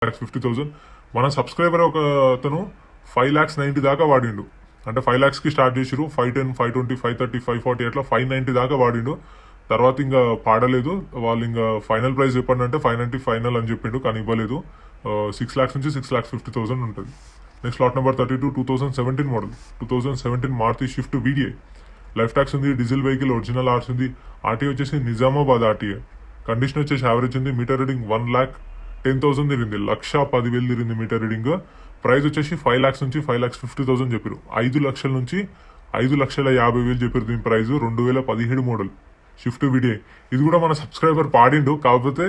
50,000. మన సబ్స్క్రైబర్ ఒక అతను 5,90,000 దాకా వాడిండు. అంటే 5 lakhsకి స్టార్ట్ చేసిరు. 510, 520, 530, 540 అట్లా 590 దాకా వాడిండు. తర్వాత ఇంకా పాడలేదు. వాళ్ళు ఇంకా ఫైనల్ ప్రైస్ చెప్పండి అంటే 590 ఫైనల్ అని చెప్పిండు, కానీ ఇవ్వలేదు. 6 lakhs నుంచి 6,50,000 ఉంటుంది. నెక్స్ట్ లాట్ నెంబర్ 32, 2017 మోడల్. 2017 Maruti Swift VDI. Life tax ఉంది, డీజిల్ వెహికల్, ఒరిజినల్ ఆర్స్ ఉంది. ఆర్టీఏ వచ్చేసి నిజామాబాద్ ఆర్టీఏ. కండిషన్ వచ్చేసి యావరేజ్ ఉంది. మీటర్ రీడింగ్ 1,10,000 తిరిగింది. 1,10,000 తిరిగింది మీటర్ రీడింగ్. ప్రైస్ వచ్చేసి 5 lakhs నుంచి 5,50,000 చెప్పారు. 5 లక్షల నుంచి 5,50,000 చెప్పారు దీని ప్రైస్. 2017 model shift VDI. ఇది కూడా మన సబ్స్క్రైబర్ పాడిండు, కాకపోతే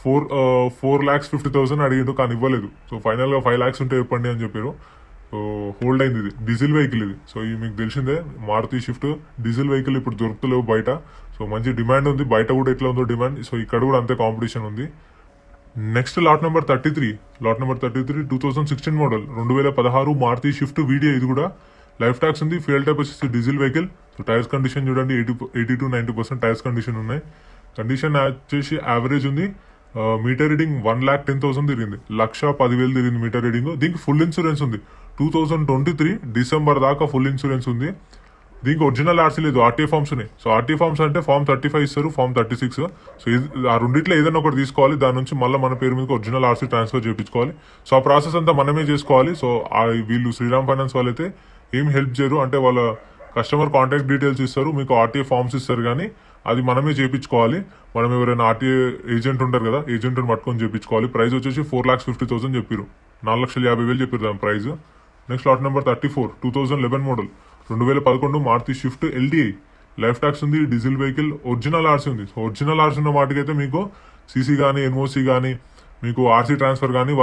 4,50,000 అడిగిండు, కానీ ఇవ్వలేదు. సో ఫైనల్ గా 5 lakhs ఉంటే చెప్పండి అని చెప్పారు. సో హోల్డ్ అయింది. ఇది డీజిల్ వెహికల్. ఇది సో ఇది మీకు తెలిసిందే, మారుతి షిఫ్ట్ డీజిల్ వెహికల్ ఇప్పుడు దొరుకుతలేవు బయట. సో మంచి డిమాండ్ ఉంది. బయట కూడా ఎట్లా ఉందో డిమాండ్, సో ఇక్కడ కూడా అంతే కాంపిటీషన్ ఉంది. Next lot number 33. Lot number 33 2016 మోడల్. 2016 మారుతి షిఫ్ట్ వీడియో. ఇది కూడా లైఫ్ ట్యాక్స్ ఉంది. ఫ్యూయల్ టైప్ వచ్చేసి diesel vehicle. So tyres condition చూడండి, 80 to 90% టైర్స్ కండిషన్ ఉన్నాయి. కండిషన్ వచ్చేసి యావరేజ్ ఉంది. మీటర్ రీడింగ్ 1,10,000 తిరిగింది. 1,10,000 తిరిగింది మీటర్ రీడింగ్. దీనికి ఫుల్ ఇన్సూరెన్స్ ఉంది. 2023 డిసెంబర్ దాకా ఫుల్ ఇన్సూరెన్స్ ఉంది. దీనికి ఒరిజినల్ ఆర్సీ లేదు, ఆర్టీఏ ఫార్మ్స్ ఉన్నాయి. సో ఆర్టీఏ ఫార్మ్స్ అంటే ఫార్మ్ 35 ఇస్తారు, ఫార్మ్ 36. సో ఆ రెండిట్లో ఏదైనా ఒకటి తీసుకోవాలి. దాని నుంచి మళ్ళీ మన పేరు మీద ఒరిజినల్ ఆర్సీ ట్రాన్స్ఫర్ చేయించుకోవాలి. సో ఆ ప్రాసెస్ అంతా మనమే చేసుకోవాలి. సో వీళ్ళు శ్రీరామ్ ఫైనాన్స్ వాళ్ళైతే ఏం హెల్ప్ చేయరు. అంటే వాళ్ళ కస్టమర్ కాంటాక్ట్ డీటెయిల్స్ ఇస్తారు, మీకు ఆర్టీఏ ఫార్మ్స్ ఇస్తారు, కానీ అది మనమే చేయించుకోవాలి. మనం ఎవరైనా ఆర్టీఏ ఏజెంట్ ఉంటారు కదా, ఏజెంట్ని పట్టుకొని చేయించుకోవాలి. ప్రైస్ వచ్చేసి 4,50,000 చెప్పారు. 4,50,000 చెప్పారు దాని ప్రైస్. నెక్స్ట్ లాట్ నెంబర్ 34 2011 మోడల్. 2011 Maruti Swift LDI. Life tax ఉంది, డీజిల్ వెహికల్, ఒరిజినల్ ఆర్సీ ఉంది. సో ఒరిజినల్ ఆర్సీ ఉన్న వాటికైతే మీకు సీసీ కానీ, ఎన్ఓసీ కానీ, మీకు ఆర్సీ ట్రాన్స్ఫర్ కానీ వాళ్ళు